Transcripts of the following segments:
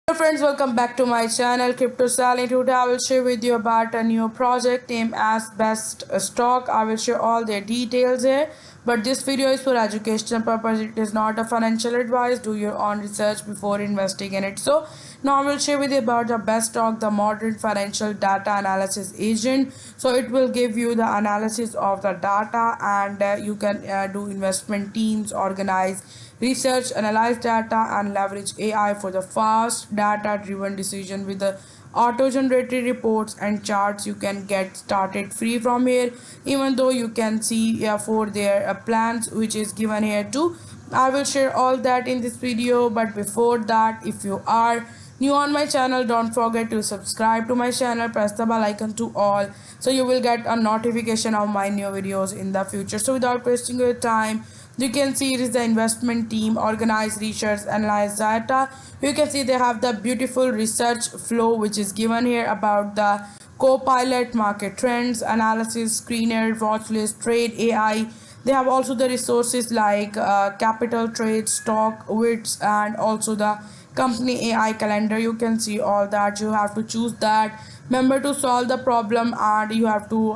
Hello friends, welcome back to my channel Crypto Sally. Today I will share with you about a new project named as Best Stock. I will share all their details here. But this video is for educational purpose. It is not a financial advice. Do your own research before investing in it. So now I will share with you about the Best Stock, the modern financial data analysis agent. So it will give you the analysis of the data and you can do investment teams, organize research, analyze data, and leverage AI for the fast, data driven decision with the auto generated reports and charts. You can get started free from here, even though you can see for their plans, which is given here too. I will share all that in this video, but before that, if you are new on my channel, don't forget to subscribe to my channel, press the bell icon to all so you will get a notification of my new videos in the future. So without wasting your time, you can see it is the investment team, organize research, analyze data. You can see they have the beautiful research flow which is given here about the co-pilot, market trends, analysis, screener, watch list, trade, AI. They have also the resources like capital trade, stock, wits, and also the company AI calendar. You can see all that. You have to choose that. Remember to solve the problem, and you have to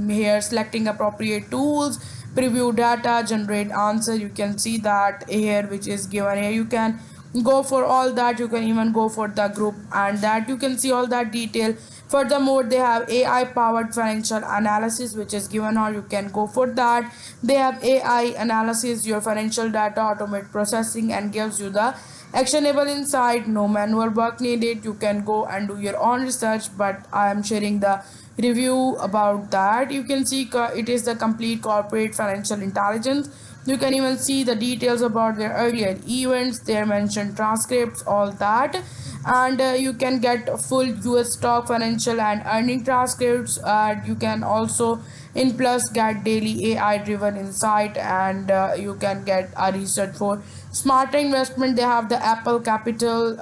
here selecting appropriate tools, preview data, generate answer. You can see that here which is given here. You can go for all that. You can even go for the group and that you can see all that detail. Furthermore, they have AI powered financial analysis which is given, or you can go for that. They have AI analysis your financial data, automate processing, and gives you the actionable insight. No manual work needed. You can go and do your own research, but I am sharing the review about that. You can see it is the complete corporate financial intelligence. You can even see the details about their earlier events, their mentioned transcripts, all that. And you can get full US stock financial and earning transcripts. You can also in plus get daily AI driven insight, and you can get a research for smarter investment. They have the Apple capital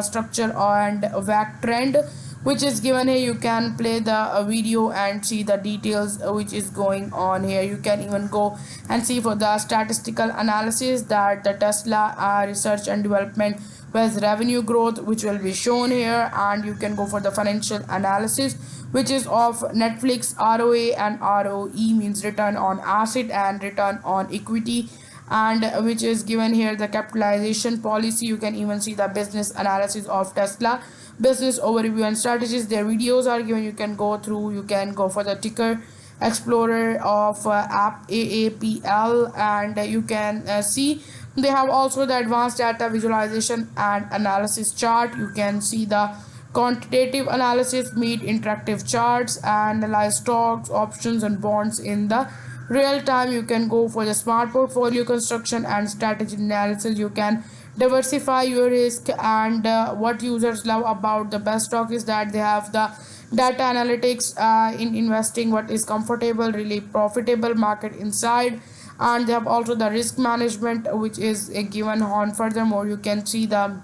structure and VAC trend which is given here. You can play the video and see the details which is going on here. You can even go and see for the statistical analysis that the Tesla research and development with revenue growth which will be shown here. And you can go for the financial analysis which is of Netflix ROA and ROE, means return on asset and return on equity, and which is given here the capitalization policy. You can even see the business analysis of Tesla, business overview and strategies. Their videos are given. You can go through. You can go for the ticker explorer of app AAPL, and you can see they have also the advanced data visualization and analysis chart. You can see the quantitative analysis, meet interactive charts, analyze stocks, options, and bonds in the real time. You can go for the smart portfolio construction and strategy analysis. You can diversify your risk, and what users love about the best stock is that they have the data analytics in investing, what is comfortable, really profitable market inside, and they have also the risk management which is given on. Furthermore, you can see the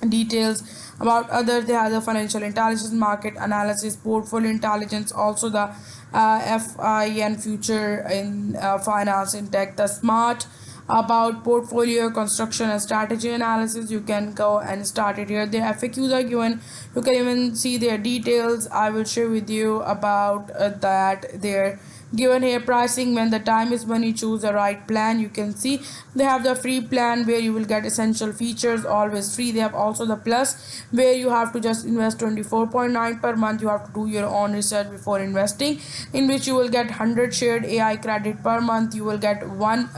details about other. They have the financial intelligence, market analysis, portfolio intelligence, also the FIN future in finance in tech, the smart about portfolio construction and strategy analysis. You can go and start it here. Their FAQs are given. You can even see their details. I will share with you about that. Their given here pricing, when the time is money, choose the right plan. You can see they have the free plan where you will get essential features always free. They have also the plus where you have to just invest 24.9 per month. You have to do your own research before investing, in which you will get 100 shared AI credit per month. You will get one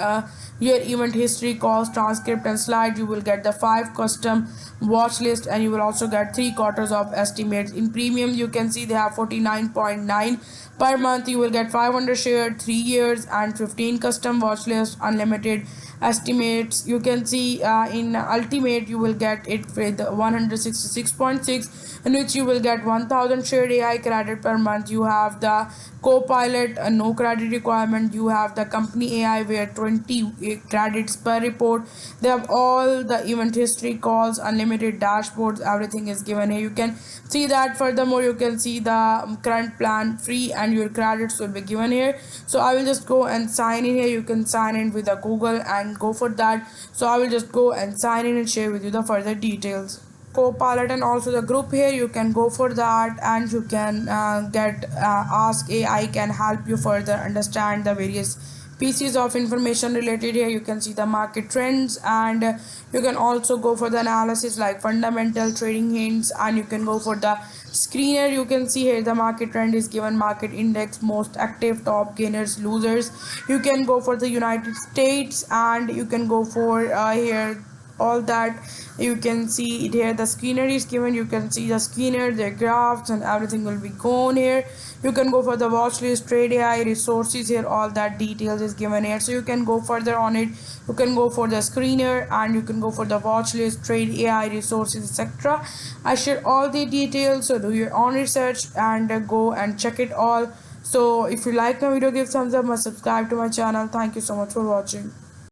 your event history, calls, transcript, and slide. You will get the 5 custom watch list, and you will also get 3 quarters of estimates. In premium, you can see they have 49.9 per month. You will get 500 shared 3 years and 15 custom watch list, unlimited estimates. You can see in ultimate you will get it with 166.6, in which you will get 1000 shared AI credit per month. You have the co-pilot, no credit requirement. You have the company AI where 20 credits per report. They have all the event history, calls, unlimited dashboards. Everything is given here. You can see that. Furthermore, you can see the current plan free, and your credits will be given here. So I will just go and sign in here. You can sign in with the Google and go for that. So I will just go and sign in and share with you the further details. Copilot and also the group here. You can go for that, and you can get ask AI can help you further understand the various pieces of information related. Here you can see the market trends, and you can also go for the analysis like fundamental trading hints, and you can go for the screener. You can see here the market trend is given, market index, most active, top gainers, losers. You can go for the United States, and you can go for here all that. You can see it here, the screener is given. You can see the screener, the graphs, and everything will be gone here. You can go for the watch list, trade AI, resources. Here all that details is given here, so you can go further on it. You can go for the screener, and you can go for the watch list, trade AI, resources, etc. I share all the details, so do your own research and go and check it all. So if you like my video, give thumbs up and subscribe to my channel. Thank you so much for watching.